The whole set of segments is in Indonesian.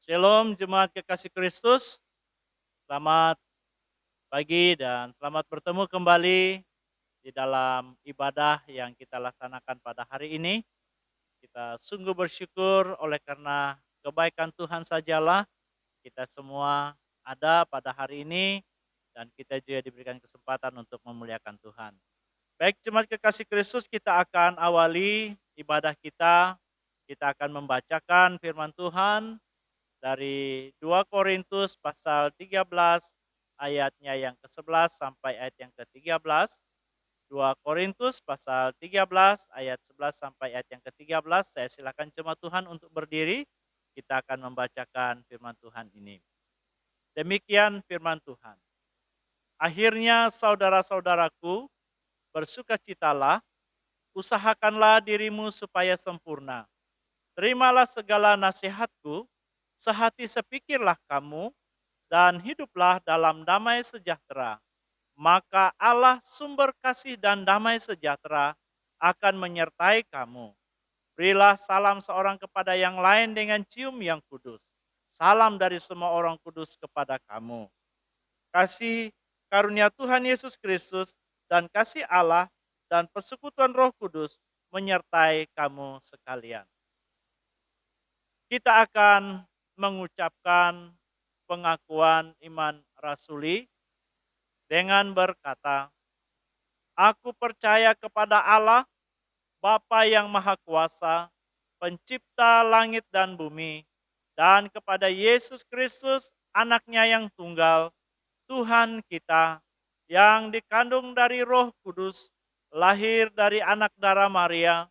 Shalom jemaat kekasih Kristus, selamat pagi dan selamat bertemu kembali di dalam ibadah yang kita laksanakan pada hari ini. Kita sungguh bersyukur oleh karena kebaikan Tuhan sajalah kita semua ada pada hari ini dan kita juga diberikan kesempatan untuk memuliakan Tuhan. Baik jemaat kekasih Kristus, kita akan awali ibadah kita. Kita akan membacakan firman Tuhan dari 2 Korintus pasal 13 ayatnya yang ke-11 sampai ayat yang ke-13. 2 Korintus pasal 13 ayat 11 sampai ayat yang ke-13. Saya silakan jemaat Tuhan untuk berdiri. Kita akan membacakan firman Tuhan ini. Demikian firman Tuhan. Akhirnya saudara-saudaraku, bersukacitalah, usahakanlah dirimu supaya sempurna. Terimalah segala nasihatku, sehati sepikirlah kamu, dan hiduplah dalam damai sejahtera. Maka Allah sumber kasih dan damai sejahtera akan menyertai kamu. Berilah salam seorang kepada yang lain dengan cium yang kudus. Salam dari semua orang kudus kepada kamu. Kasih karunia Tuhan Yesus Kristus dan kasih Allah dan persekutuan Roh Kudus menyertai kamu sekalian. Kita akan mengucapkan pengakuan iman rasuli dengan berkata, "Aku percaya kepada Allah, Bapa yang Maha Kuasa, pencipta langit dan bumi, dan kepada Yesus Kristus, anaknya yang tunggal, Tuhan kita, yang dikandung dari Roh Kudus, lahir dari anak darah Maria,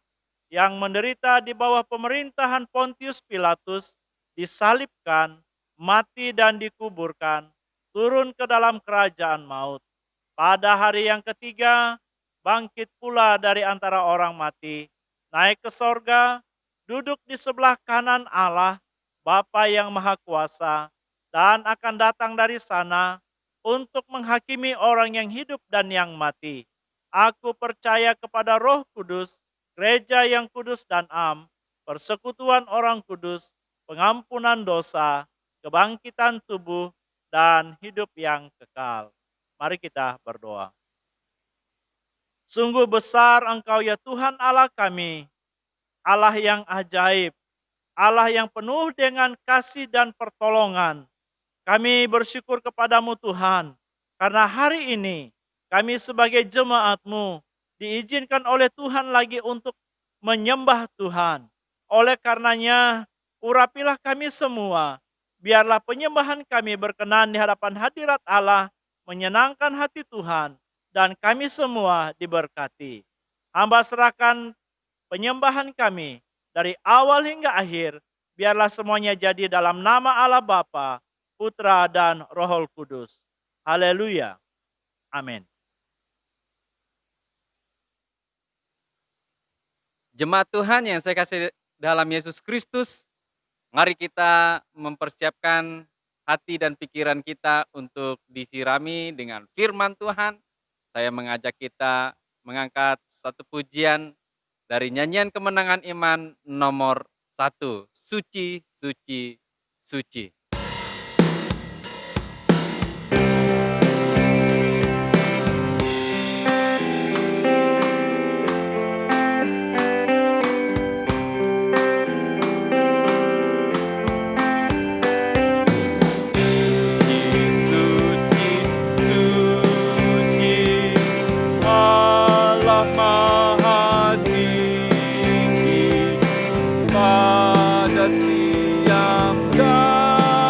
yang menderita di bawah pemerintahan Pontius Pilatus, disalibkan, mati dan dikuburkan, turun ke dalam kerajaan maut. Pada hari yang ketiga, bangkit pula dari antara orang mati, naik ke sorga, duduk di sebelah kanan Allah, Bapa yang Maha Kuasa, dan akan datang dari sana untuk menghakimi orang yang hidup dan yang mati. Aku percaya kepada Roh Kudus, gereja yang kudus dan am, persekutuan orang kudus, pengampunan dosa, kebangkitan tubuh, dan hidup yang kekal." Mari kita berdoa. Sungguh besar Engkau ya Tuhan Allah kami, Allah yang ajaib, Allah yang penuh dengan kasih dan pertolongan. Kami bersyukur kepadamu Tuhan, karena hari ini kami sebagai jemaat-Mu diizinkan oleh Tuhan lagi untuk menyembah Tuhan. Oleh karenanya, urapilah kami semua, biarlah penyembahan kami berkenan di hadapan hadirat Allah, menyenangkan hati Tuhan, dan kami semua diberkati. Hamba serahkan penyembahan kami dari awal hingga akhir, biarlah semuanya jadi dalam nama Allah Bapa, Putra, dan Roh Kudus. Haleluya. Amin. Jemaat Tuhan yang saya kasih dalam Yesus Kristus, mari kita mempersiapkan hati dan pikiran kita untuk disirami dengan firman Tuhan. Saya mengajak kita mengangkat satu pujian dari nyanyian kemenangan iman nomor 1, Suci, Suci, Suci. Pada tiang dan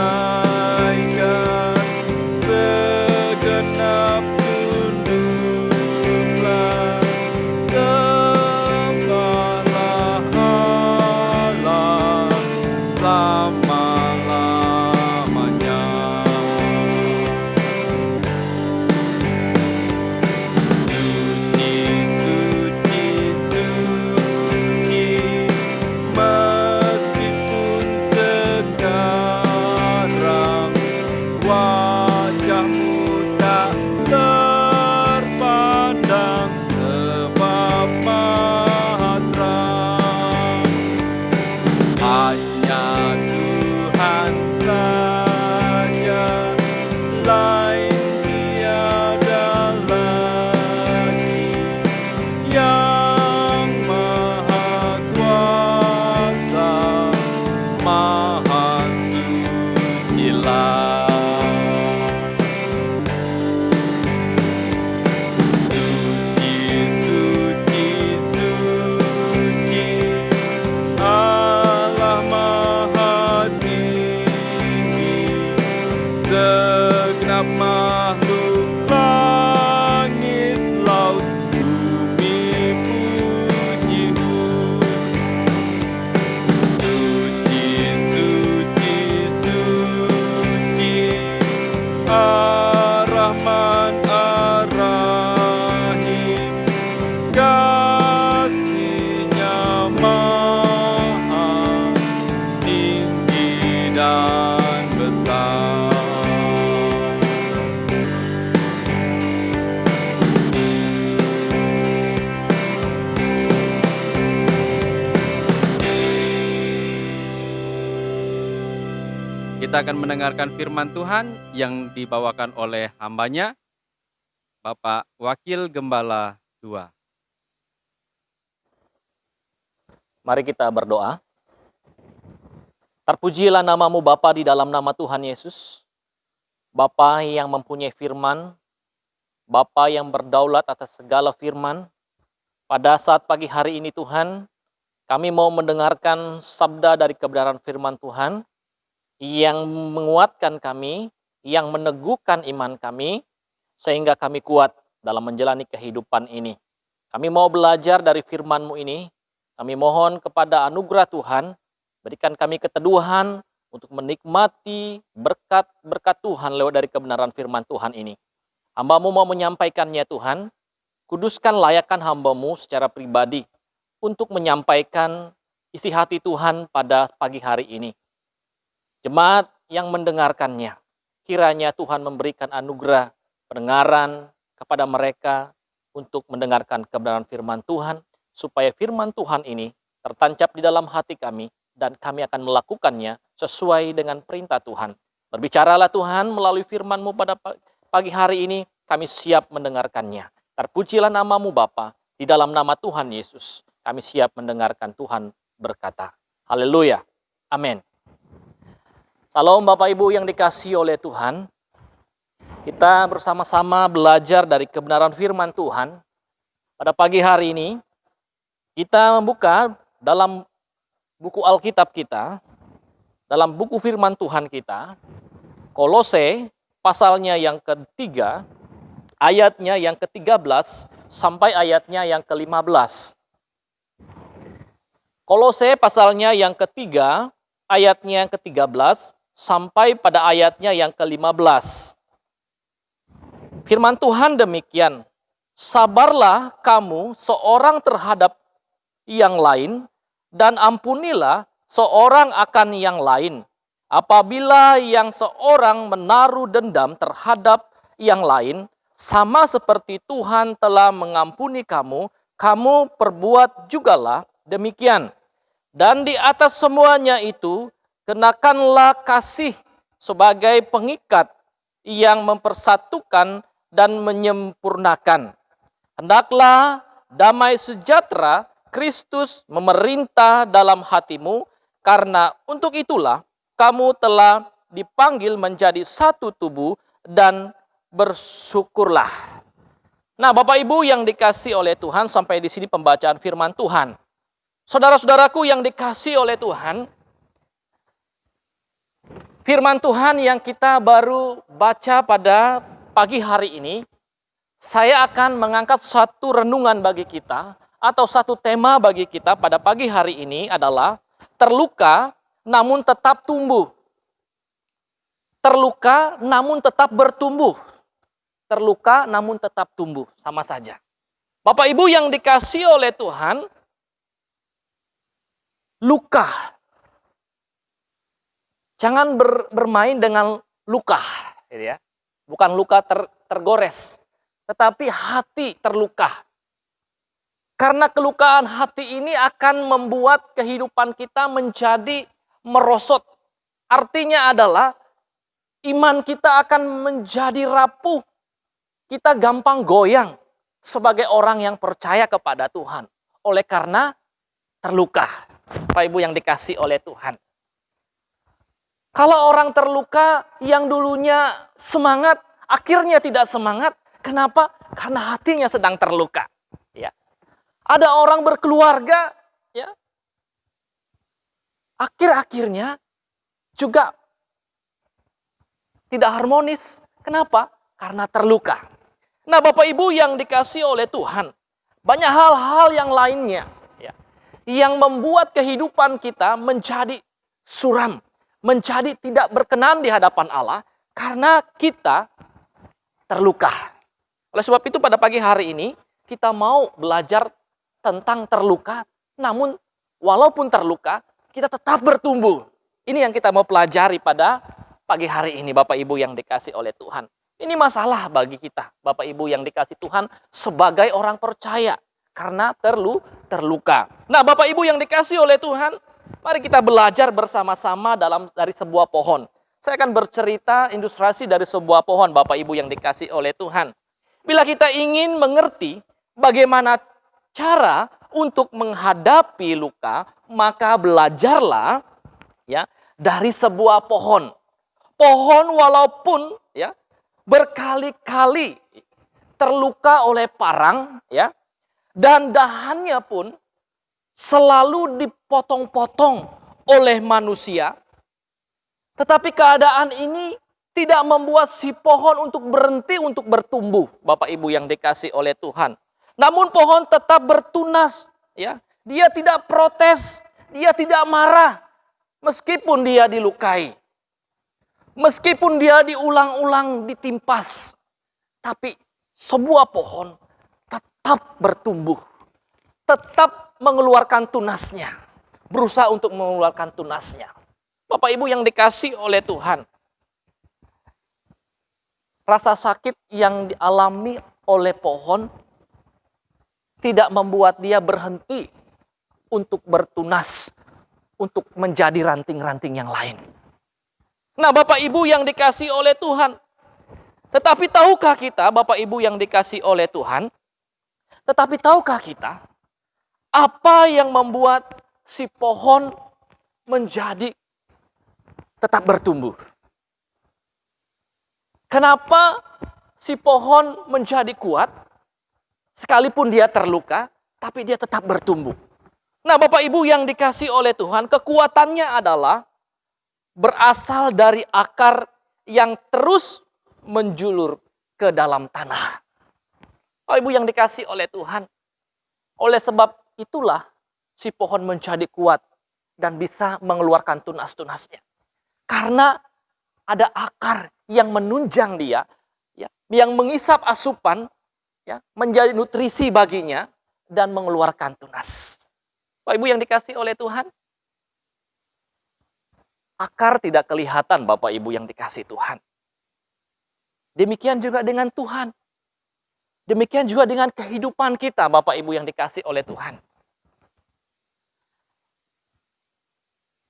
sampaikan segenap tunduklah sembahlah Allah selama-lamanya. Suci, suci, suci, meskipun sekarang wajahmu tak terpandang sebab maha terang. Hanya Tuhan saja, lain tiada lagi, yang maha kuasa, maha sucilah. Suci, suci, suci, Allah maha tinggi, segenap makhluk langit laut bumi puji-Mu. Suci, suci, suci, Ar-Rahman Ar-Rahim, kasih-Nya maha tinggi dan besar. Kita akan mendengarkan firman Tuhan yang dibawakan oleh hambanya, Bapak Wakil Gembala II. Mari kita berdoa. Terpujilah nama-Mu Bapa di dalam nama Tuhan Yesus. Bapa yang mempunyai firman, Bapa yang berdaulat atas segala firman. Pada saat pagi hari ini Tuhan, kami mau mendengarkan sabda dari kebenaran firman Tuhan yang menguatkan kami, yang meneguhkan iman kami, sehingga kami kuat dalam menjalani kehidupan ini. Kami mau belajar dari firman-Mu ini. Kami mohon kepada anugerah Tuhan, berikan kami keteduhan untuk menikmati berkat-berkat Tuhan lewat dari kebenaran firman Tuhan ini. Hamba-Mu mau menyampaikannya Tuhan, kuduskan layakkan hamba-Mu secara pribadi untuk menyampaikan isi hati Tuhan pada pagi hari ini. Jemaat yang mendengarkannya, kiranya Tuhan memberikan anugerah pendengaran kepada mereka untuk mendengarkan kebenaran firman Tuhan, supaya firman Tuhan ini tertancap di dalam hati kami, dan kami akan melakukannya sesuai dengan perintah Tuhan. Berbicaralah Tuhan melalui firman-Mu pada pagi hari ini, kami siap mendengarkannya. Terpujilah nama-Mu Bapa, di dalam nama Tuhan Yesus, kami siap mendengarkan Tuhan berkata. Haleluya. Amin. Salam Bapak Ibu yang dikasihi oleh Tuhan. Kita bersama-sama belajar dari kebenaran firman Tuhan. Pada pagi hari ini, kita membuka dalam buku Alkitab kita, dalam buku firman Tuhan kita, Kolose pasalnya yang ketiga, ayatnya yang ke-13 sampai ayatnya yang ke-15. Kolose pasalnya yang ketiga, ayatnya yang ke-13 sampai pada ayatnya yang ke-15. Firman Tuhan demikian, sabarlah kamu seorang terhadap yang lain, dan ampunilah seorang akan yang lain. Apabila yang seorang menaruh dendam terhadap yang lain, sama seperti Tuhan telah mengampuni kamu, kamu perbuat jugalah demikian. Dan di atas semuanya itu, kenakanlah kasih sebagai pengikat yang mempersatukan dan menyempurnakan. Hendaklah damai sejahtera Kristus memerintah dalam hatimu, karena untuk itulah kamu telah dipanggil menjadi satu tubuh, dan bersyukurlah. Nah, Bapak Ibu yang dikasihi oleh Tuhan, sampai di sini pembacaan firman Tuhan. Saudara-saudaraku yang dikasihi oleh Tuhan, Firman Tuhan yang kita baru baca pada pagi hari ini, saya akan mengangkat satu renungan bagi kita atau satu tema bagi kita pada pagi hari ini adalah terluka namun tetap tumbuh. Terluka namun tetap bertumbuh. Terluka namun tetap tumbuh, sama saja. Bapak Ibu yang dikasihi oleh Tuhan, luka. Jangan bermain dengan luka, gitu ya. Bukan luka tergores, tetapi hati terluka. Karena kelukaan hati ini akan membuat kehidupan kita menjadi merosot. Artinya adalah iman kita akan menjadi rapuh. Kita gampang goyang sebagai orang yang percaya kepada Tuhan. Oleh karena terluka. Bapak Ibu yang dikasih oleh Tuhan. Kalau orang terluka yang dulunya semangat, akhirnya tidak semangat. Kenapa? Karena hatinya sedang terluka. Ya. Ada orang berkeluarga, ya, akhir-akhirnya juga tidak harmonis. Kenapa? Karena terluka. Nah, Bapak Ibu yang dikasihi oleh Tuhan, banyak hal-hal yang lainnya ya, yang membuat kehidupan kita menjadi suram, menjadi tidak berkenan di hadapan Allah karena kita terluka. Oleh sebab itu pada pagi hari ini kita mau belajar tentang terluka, namun walaupun terluka kita tetap bertumbuh. Ini yang kita mau pelajari pada pagi hari ini, Bapak Ibu yang dikasihi oleh Tuhan. Ini masalah bagi kita, Bapak Ibu yang dikasihi Tuhan, sebagai orang percaya. Karena terluka. Nah, Bapak Ibu yang dikasihi oleh Tuhan, mari kita belajar bersama-sama dari sebuah pohon. Saya akan bercerita ilustrasi dari sebuah pohon, Bapak Ibu yang dikasihi oleh Tuhan. Bila kita ingin mengerti bagaimana cara untuk menghadapi luka, maka belajarlah ya dari sebuah pohon. Pohon walaupun ya berkali-kali terluka oleh parang ya, dan dahannya pun selalu dipotong-potong oleh manusia. Tetapi keadaan ini tidak membuat si pohon untuk berhenti untuk bertumbuh, Bapak Ibu yang dikasihi oleh Tuhan. Namun pohon tetap bertunas ya. Dia tidak protes, dia tidak marah meskipun dia dilukai. Meskipun dia diulang-ulang ditimpas, tapi sebuah pohon tetap bertumbuh, tetap mengeluarkan tunasnya, berusaha untuk mengeluarkan tunasnya. Bapak Ibu yang dikasihi oleh Tuhan, rasa sakit yang dialami oleh pohon tidak membuat dia berhenti untuk bertunas, untuk menjadi ranting-ranting yang lain. Nah, Bapak Ibu yang dikasihi oleh Tuhan, tetapi tahukah kita, Bapak Ibu yang dikasihi oleh Tuhan, tetapi tahukah kita apa yang membuat si pohon menjadi tetap bertumbuh? Kenapa si pohon menjadi kuat sekalipun dia terluka, tapi dia tetap bertumbuh? Nah, Bapak Ibu yang dikasihi oleh Tuhan, kekuatannya adalah berasal dari akar yang terus menjulur ke dalam tanah. Bapak Ibu yang dikasihi oleh Tuhan, oleh sebab itulah si pohon menjadi kuat dan bisa mengeluarkan tunas-tunasnya. Karena ada akar yang menunjang dia, ya, yang mengisap asupan, ya, menjadi nutrisi baginya dan mengeluarkan tunas. Bapak Ibu yang dikasihi oleh Tuhan, akar tidak kelihatan, Bapak Ibu yang dikasihi Tuhan. Demikian juga dengan Tuhan. Demikian juga dengan kehidupan kita, Bapak Ibu yang dikasihi oleh Tuhan.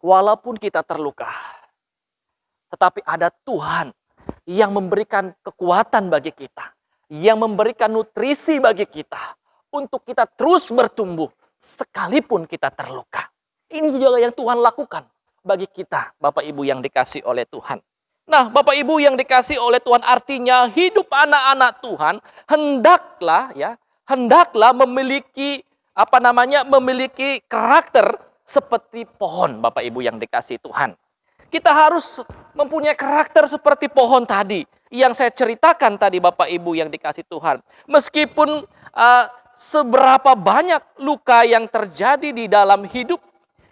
Walaupun kita terluka, tetapi ada Tuhan yang memberikan kekuatan bagi kita, yang memberikan nutrisi bagi kita, untuk kita terus bertumbuh, sekalipun kita terluka. Ini juga yang Tuhan lakukan bagi kita, Bapak Ibu yang dikasihi oleh Tuhan. Nah, Bapak Ibu yang dikasihi oleh Tuhan, artinya hidup anak-anak Tuhan hendaklah memiliki memiliki karakter seperti pohon, Bapak Ibu yang dikasihi Tuhan. Kita harus mempunyai karakter seperti pohon tadi yang saya ceritakan tadi Bapak Ibu yang dikasih Tuhan. Meskipun seberapa banyak luka yang terjadi di dalam hidup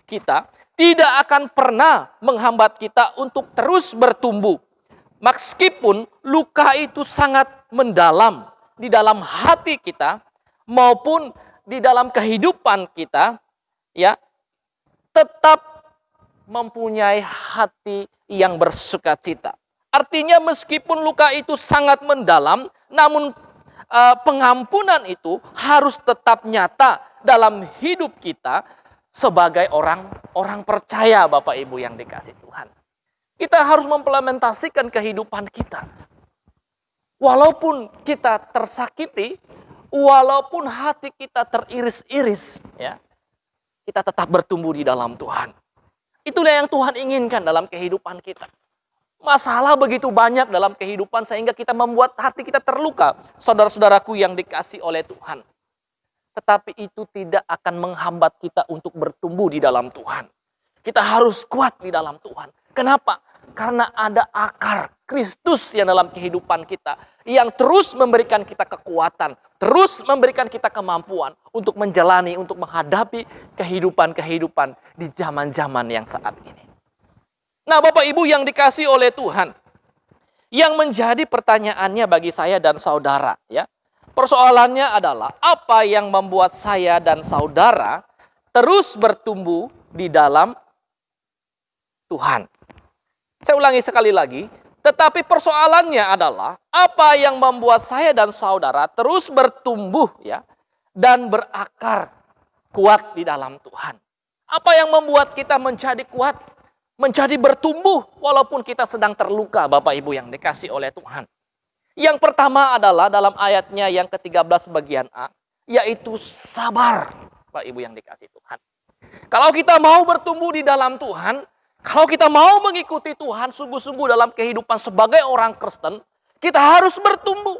kita, tidak akan pernah menghambat kita untuk terus bertumbuh. Meskipun luka itu sangat mendalam di dalam hati kita maupun di dalam kehidupan kita, ya, tetap mempunyai hati yang bersukacita. Artinya meskipun luka itu sangat mendalam, namun pengampunan itu harus tetap nyata dalam hidup kita sebagai orang percaya Bapak Ibu yang dikasih Tuhan. Kita harus memplementasikan kehidupan kita. Walaupun kita tersakiti, walaupun hati kita teriris-iris, ya, kita tetap bertumbuh di dalam Tuhan. Itulah yang Tuhan inginkan dalam kehidupan kita. Masalah begitu banyak dalam kehidupan sehingga kita membuat hati kita terluka. Saudara-saudaraku yang dikasih oleh Tuhan. Tetapi itu tidak akan menghambat kita untuk bertumbuh di dalam Tuhan. Kita harus kuat di dalam Tuhan. Kenapa? Karena ada akar Kristus yang dalam kehidupan kita. Yang terus memberikan kita kekuatan. Terus memberikan kita kemampuan untuk menjalani, untuk menghadapi kehidupan-kehidupan di zaman-zaman yang saat ini. Nah Bapak Ibu yang dikasih oleh Tuhan. Yang menjadi pertanyaannya bagi saya dan saudara, ya. Persoalannya adalah apa yang membuat saya dan saudara terus bertumbuh di dalam Tuhan. Saya ulangi sekali lagi, tetapi persoalannya adalah apa yang membuat saya dan saudara terus bertumbuh, ya, dan berakar kuat di dalam Tuhan. Apa yang membuat kita menjadi kuat, menjadi bertumbuh walaupun kita sedang terluka Bapak Ibu yang dikasih oleh Tuhan. Yang pertama adalah dalam ayatnya yang ke-13 bagian A, yaitu sabar Bapak Ibu yang dikasih Tuhan. Kalau kita mau bertumbuh di dalam Tuhan, kalau kita mau mengikuti Tuhan sungguh-sungguh dalam kehidupan sebagai orang Kristen, kita harus bertumbuh.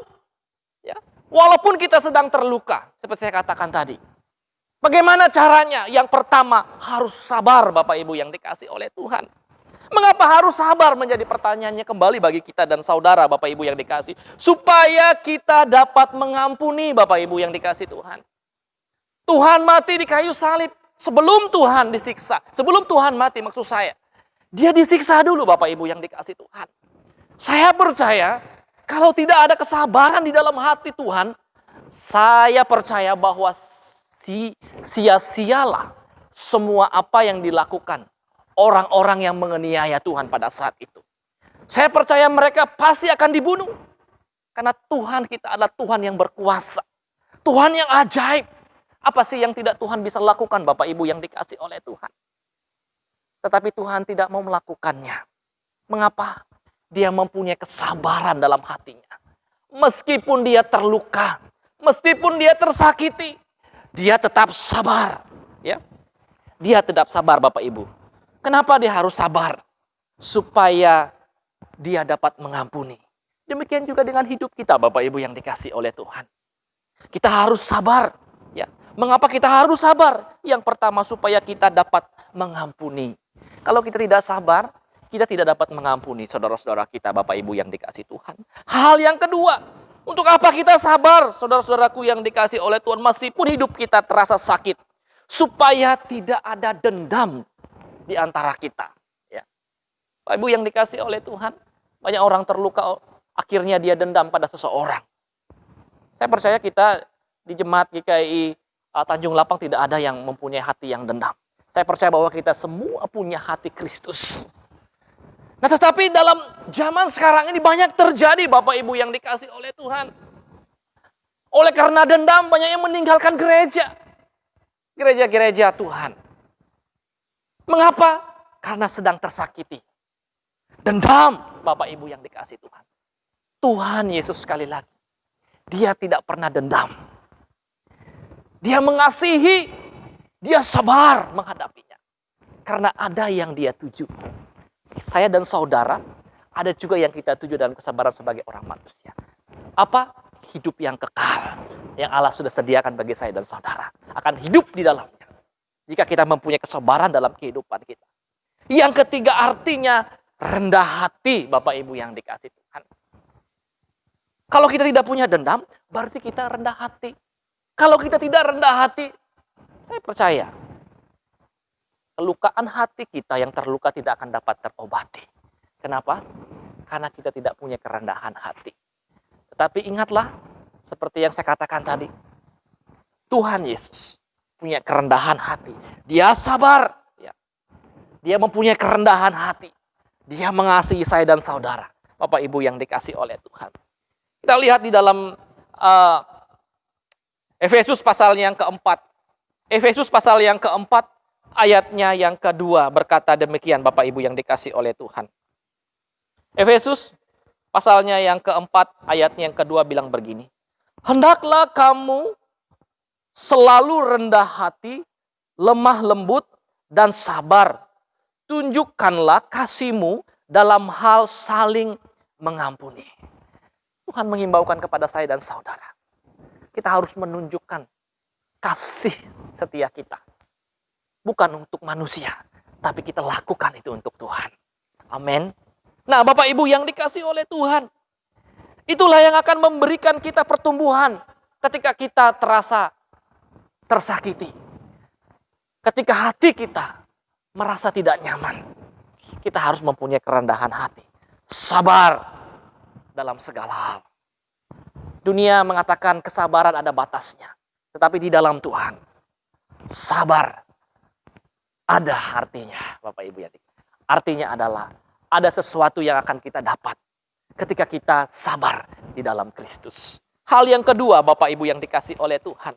Ya. Walaupun kita sedang terluka, seperti saya katakan tadi. Bagaimana caranya? Yang pertama, harus sabar Bapak Ibu yang dikasih oleh Tuhan. Mengapa harus sabar menjadi pertanyaannya kembali bagi kita dan saudara Bapak Ibu yang dikasih. Supaya kita dapat mengampuni Bapak Ibu yang dikasih Tuhan. Tuhan mati di kayu salib sebelum Tuhan disiksa. Sebelum Tuhan mati maksud saya. Dia disiksa dulu Bapak Ibu yang dikasih Tuhan. Saya percaya kalau tidak ada kesabaran di dalam hati Tuhan, saya percaya bahwa sia-sialah semua apa yang dilakukan orang-orang yang menganiaya Tuhan pada saat itu. Saya percaya mereka pasti akan dibunuh. Karena Tuhan kita adalah Tuhan yang berkuasa. Tuhan yang ajaib. Apa sih yang tidak Tuhan bisa lakukan Bapak Ibu yang dikasih oleh Tuhan? Tetapi Tuhan tidak mau melakukannya. Mengapa? Dia mempunyai kesabaran dalam hatinya. Meskipun dia terluka, meskipun dia tersakiti, dia tetap sabar. Ya, dia tetap sabar Bapak Ibu. Kenapa dia harus sabar? Supaya dia dapat mengampuni. Demikian juga dengan hidup kita Bapak Ibu yang dikasih oleh Tuhan. Kita harus sabar. Ya, mengapa kita harus sabar? Yang pertama supaya kita dapat mengampuni. Kalau kita tidak sabar, kita tidak dapat mengampuni saudara-saudara kita Bapak Ibu yang dikasih Tuhan. Hal yang kedua, untuk apa kita sabar saudara-saudaraku yang dikasih oleh Tuhan meskipun hidup kita terasa sakit. Supaya tidak ada dendam di antara kita. Ya. Bapak Ibu yang dikasih oleh Tuhan, banyak orang terluka akhirnya dia dendam pada seseorang. Saya percaya kita di Jemaat GKI Tanjung Lapang tidak ada yang mempunyai hati yang dendam. Saya percaya bahwa kita semua punya hati Kristus. Nah tetapi dalam zaman sekarang ini banyak terjadi Bapak Ibu yang dikasih oleh Tuhan. Oleh karena dendam banyak yang meninggalkan gereja. Gereja-gereja Tuhan. Mengapa? Karena sedang tersakiti. Dendam Bapak Ibu yang dikasih Tuhan. Tuhan Yesus sekali lagi. Dia tidak pernah dendam. Dia mengasihi. Dia sabar menghadapinya. Karena ada yang dia tuju. Saya dan saudara, ada juga yang kita tuju dalam kesabaran sebagai orang manusia. Apa? Hidup yang kekal. Yang Allah sudah sediakan bagi saya dan saudara. Akan hidup di dalamnya. Jika kita mempunyai kesabaran dalam kehidupan kita. Yang ketiga artinya rendah hati, Bapak Ibu yang dikasih Tuhan. Kalau kita tidak punya dendam, berarti kita rendah hati. Kalau kita tidak rendah hati, saya percaya kelukaan hati kita yang terluka tidak akan dapat terobati. Kenapa? Karena kita tidak punya kerendahan hati. Tetapi ingatlah, seperti yang saya katakan tadi, Tuhan Yesus punya kerendahan hati. Dia sabar. Ya. Dia mempunyai kerendahan hati. Dia mengasihi saya dan saudara. Bapak Ibu yang dikasih oleh Tuhan. Kita lihat di dalam Efesus pasal yang keempat. Efesus pasal yang keempat, ayatnya yang kedua berkata demikian, Bapak Ibu yang dikasih oleh Tuhan. Efesus pasalnya yang keempat, ayatnya yang kedua bilang begini. Hendaklah kamu selalu rendah hati, lemah lembut, dan sabar. Tunjukkanlah kasih-Mu dalam hal saling mengampuni. Tuhan mengimbaukan kepada saya dan saudara. Kita harus menunjukkan kasih setia kita. Bukan untuk manusia, tapi kita lakukan itu untuk Tuhan. Amin. Nah, Bapak Ibu yang dikasih oleh Tuhan, itulah yang akan memberikan kita pertumbuhan ketika kita terasa tersakiti. Ketika hati kita merasa tidak nyaman, kita harus mempunyai kerendahan hati. Sabar dalam segala hal. Dunia mengatakan kesabaran ada batasnya. Tetapi di dalam Tuhan, sabar ada artinya, Bapak Ibu ya. Artinya adalah ada sesuatu yang akan kita dapat ketika kita sabar di dalam Kristus. Hal yang kedua, Bapak Ibu yang dikasih oleh Tuhan.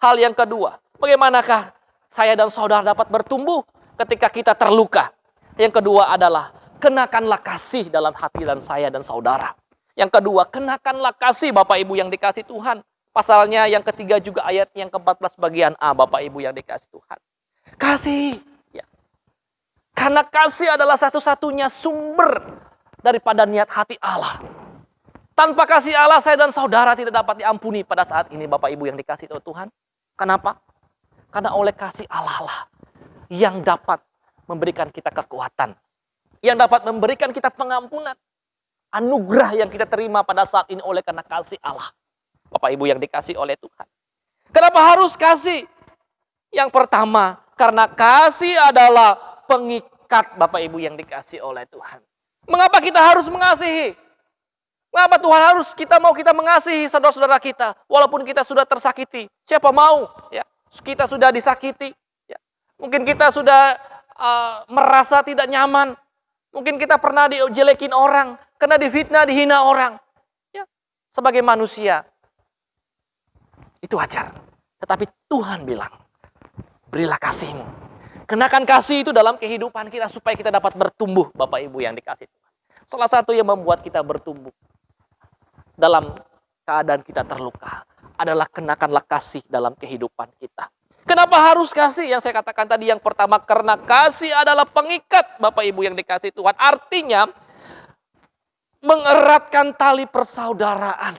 Hal yang kedua, bagaimanakah saya dan saudara dapat bertumbuh ketika kita terluka? Yang kedua adalah kenakanlah kasih dalam hati dan saya dan saudara. Yang kedua, kenakanlah kasih, Bapak Ibu yang dikasih Tuhan. Pasalnya yang ketiga juga ayat yang ke-14 bagian A, Bapak Ibu yang dikasih Tuhan. Kasih. Ya. Karena kasih adalah satu-satunya sumber daripada niat hati Allah. Tanpa kasih Allah, saya dan saudara tidak dapat diampuni pada saat ini, Bapak Ibu yang dikasih Tuhan. Kenapa? Karena oleh kasih Allah lah yang dapat memberikan kita kekuatan. Yang dapat memberikan kita pengampunan. Anugerah yang kita terima pada saat ini oleh karena kasih Allah. Bapak Ibu yang dikasih oleh Tuhan. Kenapa harus kasih? Yang pertama, karena kasih adalah pengikat, Bapak Ibu yang dikasih oleh Tuhan. Mengapa kita harus mengasihi? Mengapa Tuhan harus kita mengasihi saudara-saudara kita walaupun kita sudah tersakiti? Siapa mau? Ya, kita sudah disakiti. Ya. Mungkin kita sudah merasa tidak nyaman. Mungkin kita pernah dijelekin orang, kena difitnah, dihina orang. Ya, sebagai manusia itu wajar. Tetapi Tuhan bilang, berilah kasih-Mu. Kenakan kasih itu dalam kehidupan kita supaya kita dapat bertumbuh, Bapak Ibu yang dikasih Tuhan. Salah satu yang membuat kita bertumbuh dalam keadaan kita terluka adalah kenakanlah kasih dalam kehidupan kita. Kenapa harus kasih? Yang saya katakan tadi yang pertama, karena kasih adalah pengikat, Bapak Ibu yang dikasih Tuhan. Artinya mengeratkan tali persaudaraan.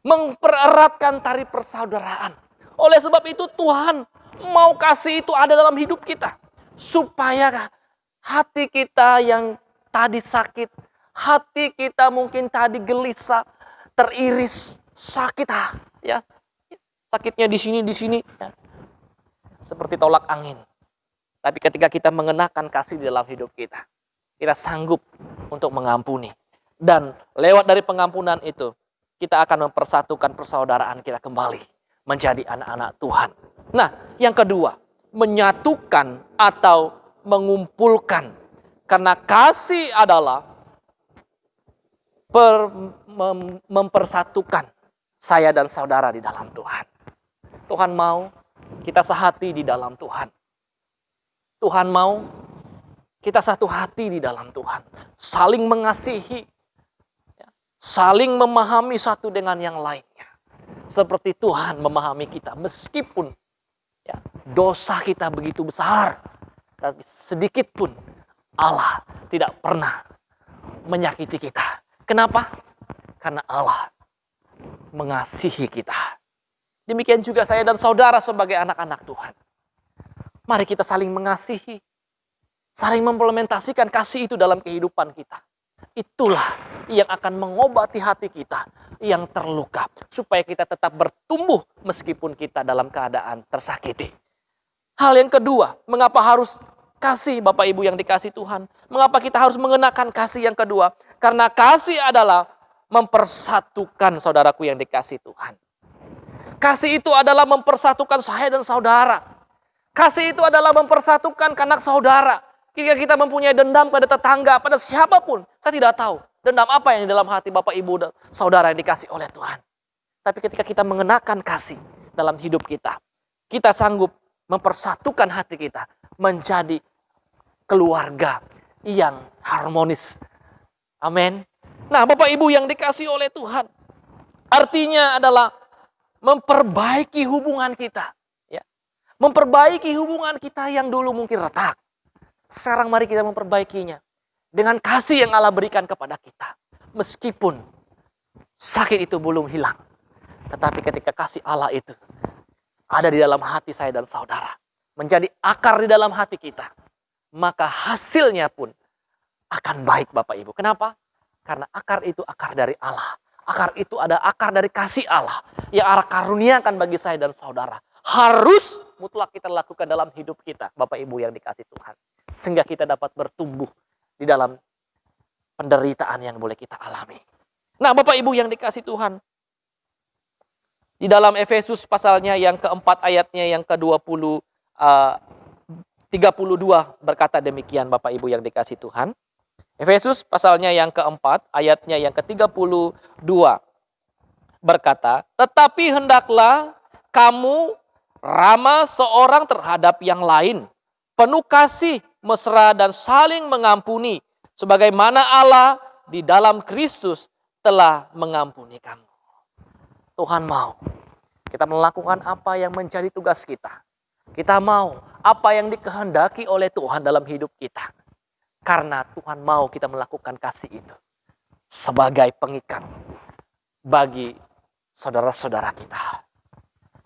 Mempereratkan tali persaudaraan. Oleh sebab itu Tuhan mau kasih itu ada dalam hidup kita. Supaya hati kita yang tadi sakit, hati kita mungkin tadi gelisah, teriris, sakit ya. Sakitnya di sini ya. Seperti tolak angin. Tapi ketika kita mengenakan kasih di dalam hidup kita, kita sanggup untuk mengampuni. Dan lewat dari pengampunan itu, kita akan mempersatukan persaudaraan kita kembali menjadi anak-anak Tuhan. Nah, yang kedua, menyatukan atau mengumpulkan. Karena kasih adalah mempersatukan saya dan saudara di dalam Tuhan. Tuhan mau kita sehati di dalam Tuhan. Tuhan mau kita satu hati di dalam Tuhan. Saling mengasihi. Saling memahami satu dengan yang lainnya. Seperti Tuhan memahami kita. Meskipun ya, dosa kita begitu besar. Tapi sedikit pun Allah tidak pernah menyakiti kita. Kenapa? Karena Allah mengasihi kita. Demikian juga saya dan saudara sebagai anak-anak Tuhan. Mari kita saling mengasihi. saling mengimplementasikan kasih itu dalam kehidupan kita. Itulah yang akan mengobati hati kita yang terluka, supaya kita tetap bertumbuh meskipun kita dalam keadaan tersakiti. Hal yang kedua, mengapa harus kasih, Bapak Ibu yang dikasih Tuhan? Mengapa kita harus mengenakan kasih yang kedua? Karena kasih adalah mempersatukan, saudaraku yang dikasih Tuhan. Kasih itu adalah mempersatukan saya dan saudara. Kasih itu adalah mempersatukan anak saudara. Ketika kita mempunyai dendam pada tetangga, pada siapapun, saya tidak tahu dendam apa yang di dalam hati Bapak Ibu dan saudara yang dikasih oleh Tuhan. Tapi ketika kita mengenakan kasih dalam hidup kita, kita sanggup mempersatukan hati kita menjadi keluarga yang harmonis. Amin. Nah, Bapak Ibu yang dikasih oleh Tuhan, artinya adalah memperbaiki hubungan kita. Ya. Memperbaiki hubungan kita yang dulu mungkin retak. Sekarang mari kita memperbaikinya dengan kasih yang Allah berikan kepada kita. Meskipun sakit itu belum hilang, tetapi ketika kasih Allah itu ada di dalam hati saya dan saudara, menjadi akar di dalam hati kita, maka hasilnya pun akan baik, Bapak Ibu. Kenapa? Karena akar itu akar dari Allah. Akar itu ada akar dari kasih Allah yang Allah karuniakan bagi saya dan saudara. Harus mutlak kita lakukan dalam hidup kita, Bapak Ibu yang dikasih Tuhan. Sehingga kita dapat bertumbuh di dalam penderitaan yang boleh kita alami. Nah, Bapak Ibu yang dikasih Tuhan, di dalam Efesus pasalnya yang keempat ayatnya yang ke-32 berkata demikian, Bapak Ibu yang dikasih Tuhan. Efesus pasalnya yang keempat ayatnya yang ke-32 berkata, tetapi hendaklah kamu ramah seorang terhadap yang lain, penuh kasih, mesra dan saling mengampuni, sebagaimana Allah di dalam Kristus telah mengampuni kamu. Tuhan mau kita melakukan apa yang menjadi tugas kita. Kita mau apa yang dikehendaki oleh Tuhan dalam hidup kita. Karena Tuhan mau kita melakukan kasih itu sebagai pengikat bagi saudara-saudara kita.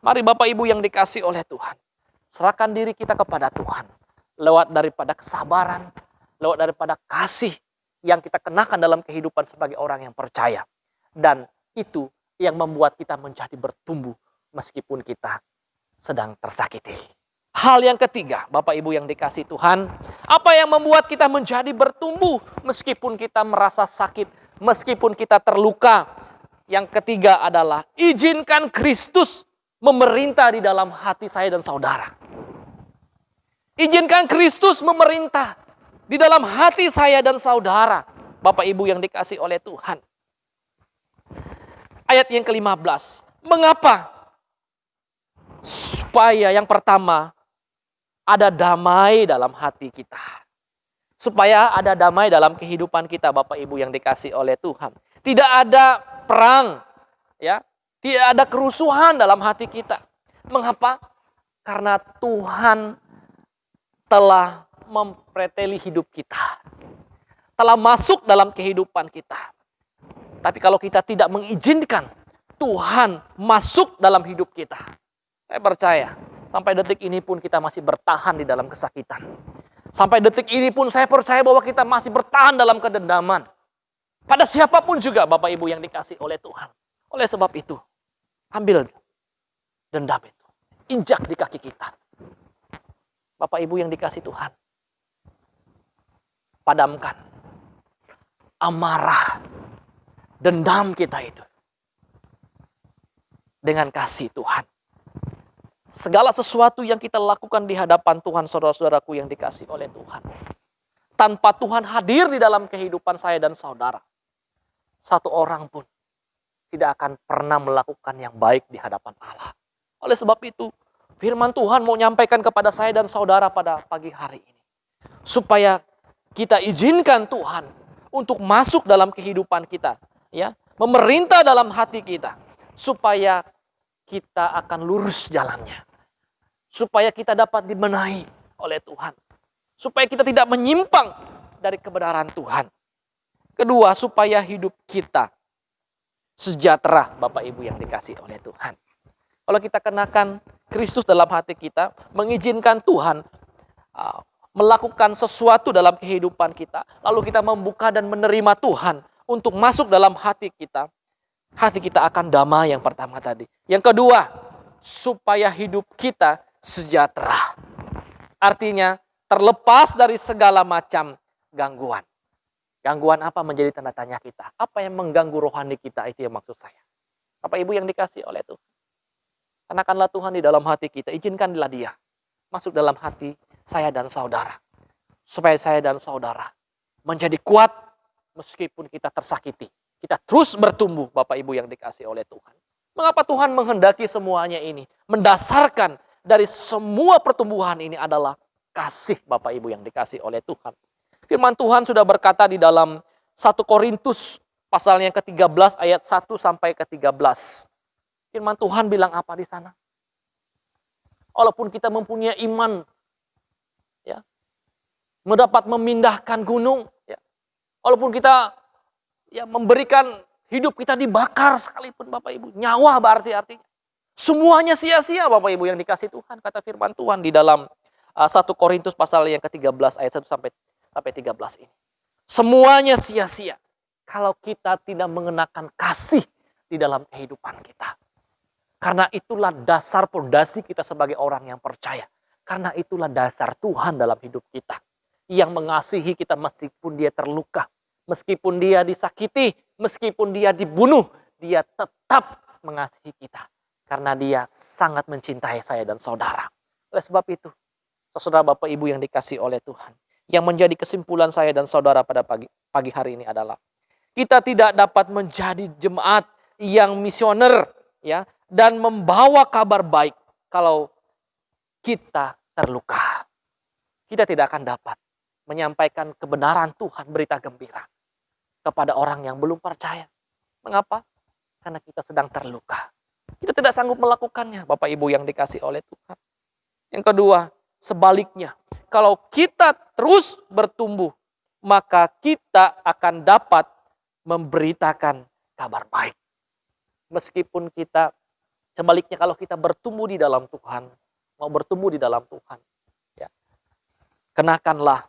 Mari Bapak Ibu yang dikasih oleh Tuhan, serahkan diri kita kepada Tuhan. Lewat daripada kesabaran, lewat daripada kasih yang kita kenakan dalam kehidupan sebagai orang yang percaya. Dan itu yang membuat kita menjadi bertumbuh meskipun kita sedang tersakiti. Hal yang ketiga, Bapak Ibu yang dikasih Tuhan, apa yang membuat kita menjadi bertumbuh meskipun kita merasa sakit, meskipun kita terluka. Yang ketiga adalah izinkan Kristus memerintah di dalam hati saya dan saudara. Izinkan Kristus memerintah di dalam hati saya dan saudara, Bapak Ibu yang dikasih oleh Tuhan. Ayat yang ke-15. Mengapa? Supaya yang pertama, ada damai dalam hati kita. Supaya ada damai dalam kehidupan kita, Bapak Ibu yang dikasih oleh Tuhan. Tidak ada perang, ya. Tidak ada kerusuhan dalam hati kita. Mengapa? Karena Tuhan telah mempreteli hidup kita. Telah masuk dalam kehidupan kita. Tapi kalau kita tidak mengizinkan Tuhan masuk dalam hidup kita, saya percaya sampai detik ini pun kita masih bertahan di dalam kesakitan. Sampai detik ini pun saya percaya bahwa kita masih bertahan dalam kedendaman. Pada siapapun juga Bapak Ibu yang dikasih oleh Tuhan. Oleh sebab itu, ambil dendam itu. Injak di kaki kita. Bapak Ibu yang dikasih Tuhan. Padamkan amarah, dendam kita itu dengan kasih Tuhan. Segala sesuatu yang kita lakukan di hadapan Tuhan, saudara-saudaraku yang dikasih oleh Tuhan, tanpa Tuhan hadir di dalam kehidupan saya dan saudara, satu orang pun tidak akan pernah melakukan yang baik di hadapan Allah. Oleh sebab itu, firman Tuhan mau nyampaikan kepada saya dan saudara pada pagi hari ini, supaya kita izinkan Tuhan untuk masuk dalam kehidupan kita, ya, memerintah dalam hati kita, supaya kita akan lurus jalannya, supaya kita dapat dibenahi oleh Tuhan, supaya kita tidak menyimpang dari kebenaran Tuhan. Kedua, supaya hidup kita sejahtera, Bapak Ibu yang dikasih oleh Tuhan. Kalau kita kenakan Kristus dalam hati kita, mengizinkan Tuhan melakukan sesuatu dalam kehidupan kita, lalu kita membuka dan menerima Tuhan untuk masuk dalam hati kita akan damai yang pertama tadi. Yang kedua, supaya hidup kita sejahtera. Artinya, terlepas dari segala macam gangguan. Gangguan apa menjadi tanda tanya kita? Apa yang mengganggu rohani kita, itu yang maksud saya. Bapak Ibu yang dikasih oleh Tuhan. Tanahkanlah Tuhan di dalam hati kita, izinkanlah Dia masuk dalam hati saya dan saudara. Supaya saya dan saudara menjadi kuat meskipun kita tersakiti. Kita terus bertumbuh, Bapak Ibu yang dikasih oleh Tuhan. Mengapa Tuhan menghendaki semuanya ini? Mendasarkan dari semua pertumbuhan ini adalah kasih, Bapak Ibu yang dikasih oleh Tuhan. Firman Tuhan sudah berkata di dalam 1 Korintus pasal yang ke-13 ayat 1 sampai ke-13. Firman Tuhan bilang apa di sana? Walaupun kita mempunyai iman, ya, mendapat memindahkan gunung, ya, walaupun kita memberikan hidup kita dibakar sekalipun, Bapak Ibu, nyawa berarti artinya semuanya sia-sia, Bapak Ibu yang dikasih Tuhan, kata firman Tuhan di dalam 1 Korintus pasal yang ke-13 ayat 1 sampai 13 ini. Semuanya sia-sia kalau kita tidak mengenakan kasih di dalam kehidupan kita. Karena itulah dasar fondasi kita sebagai orang yang percaya. Karena itulah dasar Tuhan dalam hidup kita. Yang mengasihi kita meskipun dia terluka. Meskipun dia disakiti. Meskipun dia dibunuh. Dia tetap mengasihi kita. Karena dia sangat mencintai saya dan saudara. Oleh sebab itu, saudara Bapak Ibu yang dikasih oleh Tuhan. Yang menjadi kesimpulan saya dan saudara pada pagi hari ini adalah. Kita tidak dapat menjadi jemaat yang misioner, ya, dan membawa kabar baik kalau kita terluka. Kita tidak akan dapat menyampaikan kebenaran Tuhan, berita gembira kepada orang yang belum percaya. Mengapa? Karena kita sedang terluka. Kita tidak sanggup melakukannya, Bapak Ibu yang dikasih oleh Tuhan. Yang kedua, sebaliknya, kalau kita terus bertumbuh, maka kita akan dapat memberitakan kabar baik. Meskipun kita, sebaliknya kalau kita bertumbuh di dalam Tuhan, mau bertumbuh di dalam Tuhan, ya, kenakanlah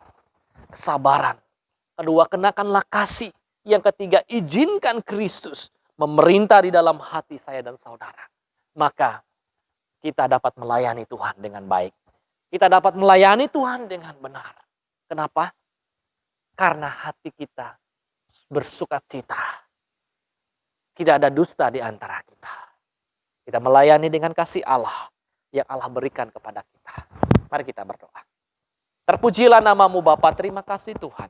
kesabaran. Kedua, kenakanlah kasih. Yang ketiga, izinkan Kristus memerintah di dalam hati saya dan saudara. Maka kita dapat melayani Tuhan dengan baik. Kita dapat melayani Tuhan dengan benar. Kenapa? Karena hati kita bersukacita. Tidak ada dusta di antara kita. Kita melayani dengan kasih Allah yang Allah berikan kepada kita. Mari kita berdoa. Terpujilah namamu Bapa, terima kasih Tuhan.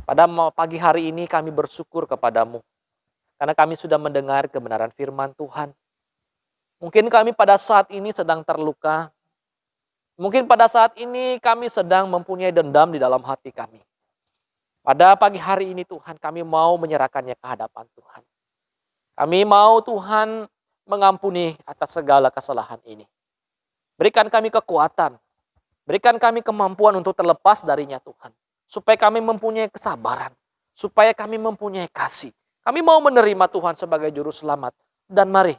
Pada pagi hari ini kami bersyukur kepadamu. Karena kami sudah mendengar kebenaran firman Tuhan. Mungkin kami pada saat ini sedang terluka. Mungkin pada saat ini kami sedang mempunyai dendam di dalam hati kami. Pada pagi hari ini Tuhan, kami mau menyerahkannya ke hadapan Tuhan. Kami mau Tuhan mengampuni atas segala kesalahan ini. Berikan kami kekuatan. Berikan kami kemampuan untuk terlepas darinya Tuhan. Supaya kami mempunyai kesabaran. Supaya kami mempunyai kasih. Kami mau menerima Tuhan sebagai juru selamat. Dan mari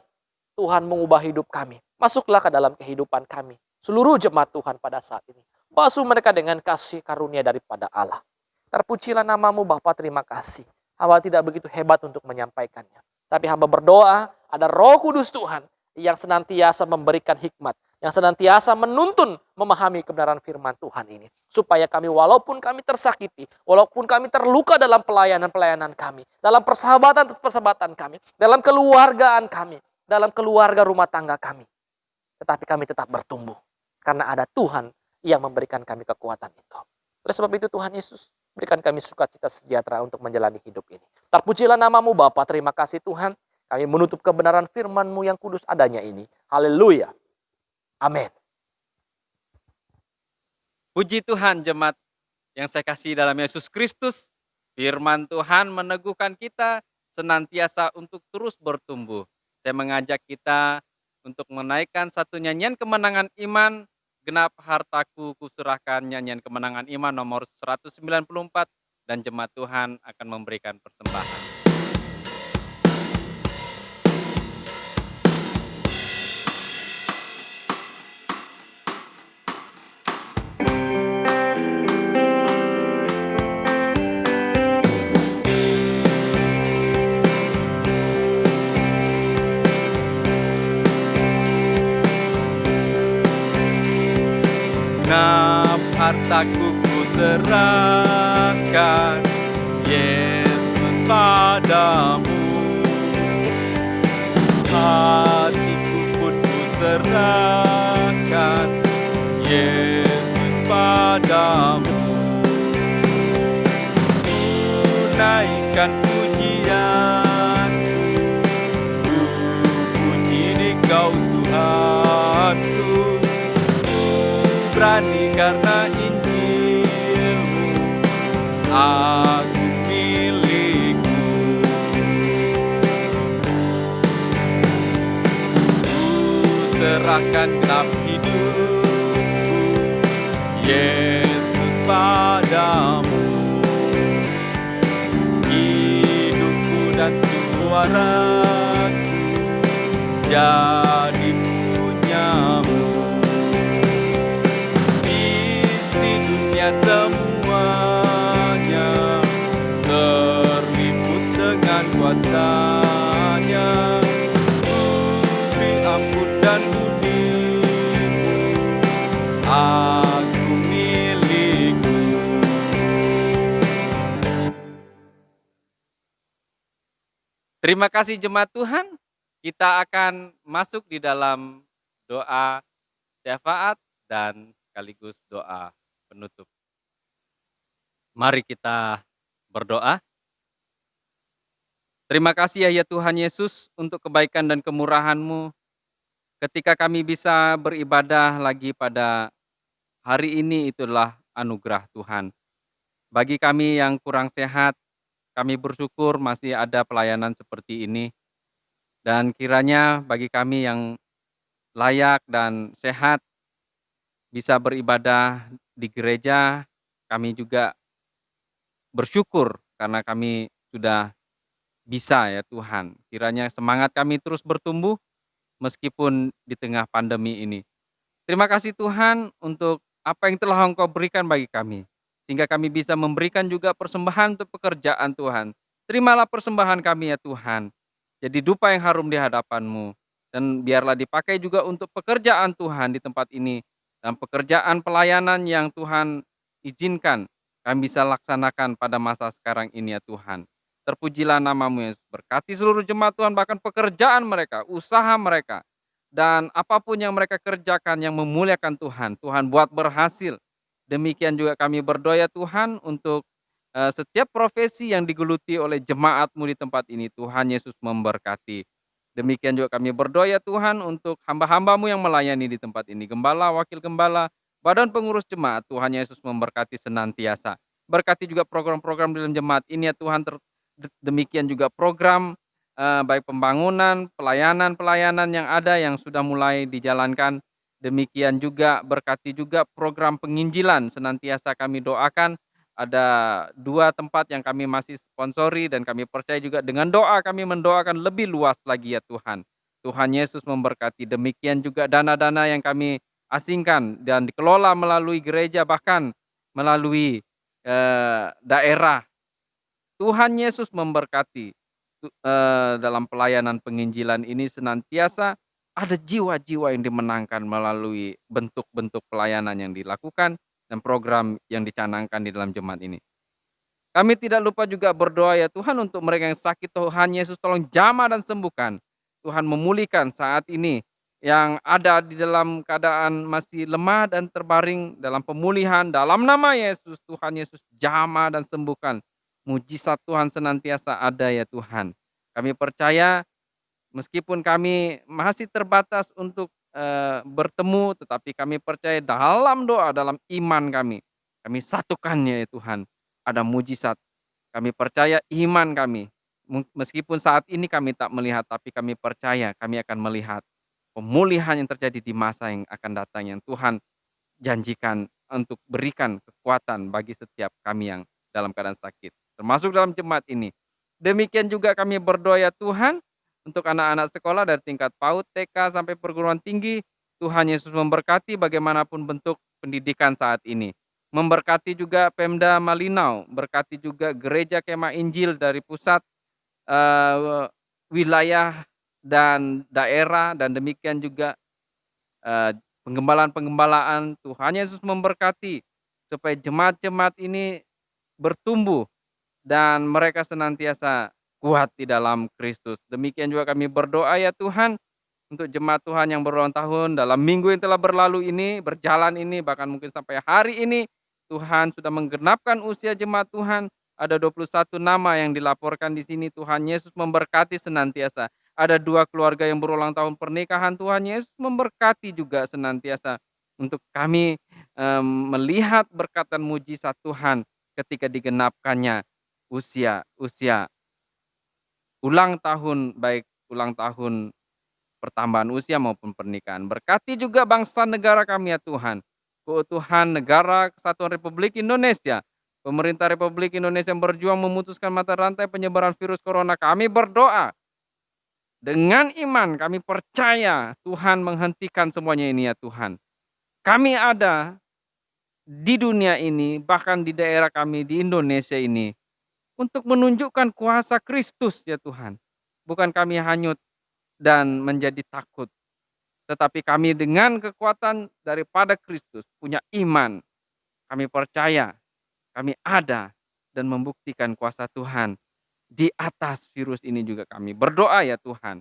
Tuhan mengubah hidup kami. Masuklah ke dalam kehidupan kami. Seluruh jemaat Tuhan pada saat ini. Basuh mereka dengan kasih karunia daripada Allah. Terpujilah namamu Bapa, terima kasih. Hamba tidak begitu hebat untuk menyampaikannya. Tapi hamba berdoa ada Roh Kudus Tuhan yang senantiasa memberikan hikmat. Yang senantiasa menuntun memahami kebenaran firman Tuhan ini. Supaya kami walaupun kami tersakiti. Walaupun kami terluka dalam pelayanan-pelayanan kami. Dalam persahabatan-persahabatan kami. Dalam keluargaan kami. Dalam keluarga rumah tangga kami. Tetapi kami tetap bertumbuh. Karena ada Tuhan yang memberikan kami kekuatan itu. Oleh sebab itu Tuhan Yesus, berikan kami sukacita sejahtera untuk menjalani hidup ini. Terpujilah namamu Bapa, terima kasih Tuhan. Kami menutup kebenaran firman-Mu yang kudus adanya ini. Haleluya. Amin. Puji Tuhan jemaat yang saya kasih dalam Yesus Kristus. Firman Tuhan meneguhkan kita senantiasa untuk terus bertumbuh. Saya mengajak kita untuk menaikkan satu nyanyian kemenangan iman. Genap hartaku kuserahkan, nyanyian kemenangan iman nomor 194. Dan jemaat Tuhan akan memberikan persembahan. mataku ku serahkan Yesus padamu, hatiku pun ku serahkan Yesus padamu. Naikkan pujian, ku puji Dikau Tuhanku, berani karena Injil-Mu, aku milik-Mu. Ku serahkan genap hidupku, Yesus padamu, hidupku dan suaraku jadi punya-Mu. Isi dunia semuanya terliput dengan kuasa-Nya, beri ampun dan budi-Mu, aku milik-Mu. Terima kasih jemaat Tuhan. Kita akan masuk di dalam doa syafaat dan sekaligus doa penutup. Mari kita berdoa. Terima kasih ya Tuhan Yesus untuk kebaikan dan kemurahan-Mu ketika kami bisa beribadah lagi pada hari ini, itulah anugerah Tuhan. Bagi kami yang kurang sehat, kami bersyukur masih ada pelayanan seperti ini. Dan kiranya bagi kami yang layak dan sehat bisa beribadah di gereja, kami juga bersyukur karena kami sudah bisa ya Tuhan. Kiranya semangat kami terus bertumbuh meskipun di tengah pandemi ini. Terima kasih Tuhan untuk apa yang telah Engkau berikan bagi kami, sehingga kami bisa memberikan juga persembahan untuk pekerjaan Tuhan. Terimalah persembahan kami ya Tuhan, jadi dupa yang harum di hadapan-Mu, dan biarlah dipakai juga untuk pekerjaan Tuhan di tempat ini, dan pekerjaan pelayanan yang Tuhan izinkan kami bisa laksanakan pada masa sekarang ini ya Tuhan. Terpujilah nama-Mu Yesus, berkati seluruh jemaat Tuhan, bahkan pekerjaan mereka, usaha mereka, dan apapun yang mereka kerjakan yang memuliakan Tuhan, Tuhan buat berhasil. Demikian juga kami berdoa ya Tuhan untuk setiap profesi yang digeluti oleh jemaat-Mu di tempat ini, Tuhan Yesus memberkati. Demikian juga kami berdoa ya Tuhan untuk hamba-hamba-Mu yang melayani di tempat ini, gembala, wakil gembala, badan pengurus jemaat, Tuhan Yesus memberkati senantiasa. Berkati juga program-program dalam jemaat ini ya Tuhan, demikian juga program baik pembangunan, pelayanan-pelayanan yang ada yang sudah mulai dijalankan. Demikian juga berkati juga program penginjilan, senantiasa kami doakan. Ada 2 tempat yang kami masih sponsori dan kami percaya juga dengan doa kami mendoakan lebih luas lagi ya Tuhan. Tuhan Yesus memberkati. Demikian juga dana-dana yang kami asingkan dan dikelola melalui gereja, bahkan melalui daerah. Tuhan Yesus memberkati. Dalam pelayanan penginjilan ini senantiasa ada jiwa-jiwa yang dimenangkan melalui bentuk-bentuk pelayanan yang dilakukan dan program yang dicanangkan di dalam jemaat ini. Kami tidak lupa juga berdoa ya Tuhan untuk mereka yang sakit, Tuhan Yesus tolong jamah dan sembuhkan. Tuhan memulihkan saat ini yang ada di dalam keadaan masih lemah dan terbaring dalam pemulihan, dalam nama Yesus, Tuhan Yesus jamah dan sembuhkan. Mujizat Tuhan senantiasa ada ya Tuhan. Kami percaya meskipun kami masih terbatas untuk bertemu, tetapi kami percaya dalam doa, dalam iman kami satukannya ya Tuhan. Ada mujizat. Kami percaya iman kami. Meskipun saat ini kami tak melihat, tapi kami percaya kami akan melihat pemulihan yang terjadi di masa yang akan datang, yang Tuhan janjikan untuk berikan kekuatan bagi setiap kami yang dalam keadaan sakit, termasuk dalam jemaat ini. Demikian juga kami berdoa ya Tuhan, untuk anak-anak sekolah dari tingkat PAUD, TK sampai perguruan tinggi. Tuhan Yesus memberkati bagaimanapun bentuk pendidikan saat ini. Memberkati juga Pemda Malinau, berkati juga Gereja Kemah Injil dari pusat, wilayah dan daerah, dan demikian juga penggembalaan-penggembalaan. Tuhan Yesus memberkati supaya jemaat-jemaat ini bertumbuh dan mereka senantiasa kuat di dalam Kristus. Demikian juga kami berdoa ya Tuhan, untuk jemaat Tuhan yang berulang tahun dalam minggu yang telah berlalu ini, berjalan ini, bahkan mungkin sampai hari ini, Tuhan sudah menggenapkan usia jemaat Tuhan. Ada 21 nama yang dilaporkan di sini. Tuhan Yesus memberkati senantiasa. Ada 2 keluarga yang berulang tahun pernikahan. Tuhan Yesus memberkati juga senantiasa. Untuk kami melihat berkat dan mujizat Tuhan ketika digenapkannya usia ulang tahun, baik ulang tahun pertambahan usia maupun pernikahan. Berkati juga bangsa negara kami ya Tuhan. Keutuhan negara Kesatuan Republik Indonesia. Pemerintah Republik Indonesia yang berjuang memutuskan mata rantai penyebaran virus corona. Kami berdoa dengan iman, kami percaya Tuhan menghentikan semuanya ini ya Tuhan. Kami ada di dunia ini, bahkan di daerah kami di Indonesia ini, untuk menunjukkan kuasa Kristus ya Tuhan. Bukan kami hanyut dan menjadi takut, tetapi kami dengan kekuatan daripada Kristus punya iman. Kami percaya, kami ada dan membuktikan kuasa Tuhan di atas virus ini juga kami berdoa ya Tuhan.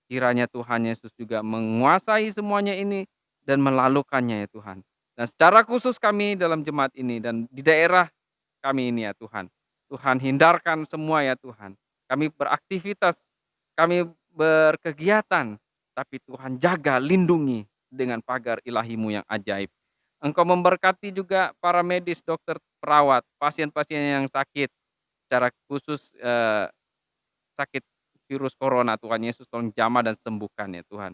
Kiranya Tuhan Yesus juga menguasai semuanya ini dan melalukannya ya Tuhan. Dan secara khusus kami dalam jemaat ini dan di daerah kami ini ya Tuhan. Tuhan hindarkan semua ya Tuhan. Kami beraktivitas, kami berkegiatan, tapi Tuhan jaga, lindungi dengan pagar ilahi-Mu yang ajaib. Engkau memberkati juga para medis, dokter, perawat, pasien-pasien yang sakit, secara khusus sakit virus corona. Tuhan Yesus tolong jamah dan sembuhkan ya Tuhan.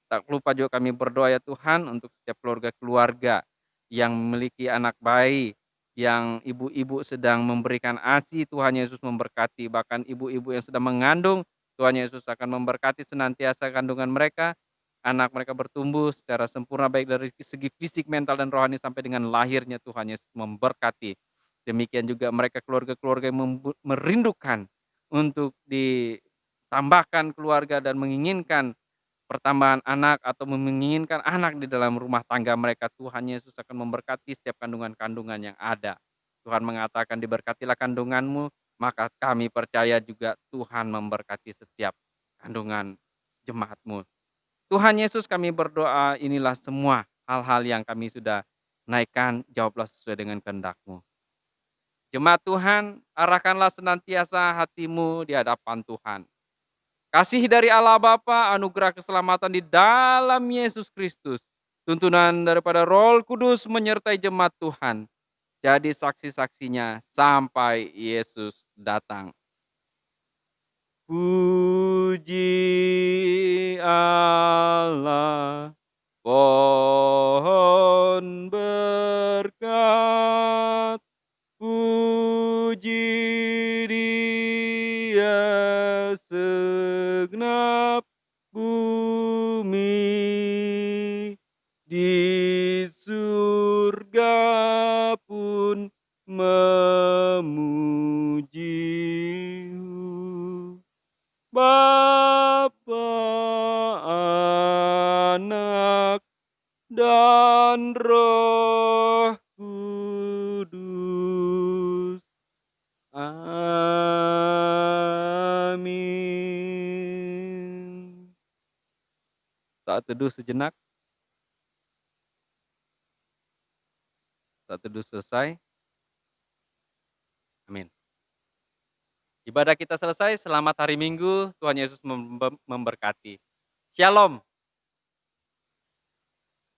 Tak lupa juga kami berdoa ya Tuhan untuk setiap keluarga-keluarga yang memiliki anak bayi, yang ibu-ibu sedang memberikan ASI, Tuhan Yesus memberkati. Bahkan ibu-ibu yang sedang mengandung, Tuhan Yesus akan memberkati senantiasa kandungan mereka. Anak mereka bertumbuh secara sempurna baik dari segi fisik, mental, dan rohani sampai dengan lahirnya. Tuhan Yesus memberkati. Demikian juga mereka keluarga-keluarga yang merindukan untuk ditambahkan keluarga dan menginginkan pertambahan anak atau menginginkan anak di dalam rumah tangga mereka. Tuhan Yesus akan memberkati setiap kandungan-kandungan yang ada. Tuhan mengatakan diberkatilah kandunganmu, maka kami percaya juga Tuhan memberkati setiap kandungan jemaatmu. Tuhan Yesus kami berdoa, inilah semua hal-hal yang kami sudah naikkan, jawablah sesuai dengan kehendak-Mu. Jemaat Tuhan, arahkanlah senantiasa hatimu di hadapan Tuhan. Kasih dari Allah Bapa, anugerah keselamatan di dalam Yesus Kristus, tuntunan daripada Roh Kudus menyertai jemaat Tuhan. Jadi saksi-saksinya sampai Yesus datang. Puji Allah, pohon berkat, puji Dia segenap bumi, di surga pun memuji Bapa, Anak, dan Roh Kudus. Amin. Saat teduh sejenak. Saat teduh selesai. Amin. Ibadah kita selesai. Selamat hari Minggu. Tuhan Yesus memberkati. Shalom.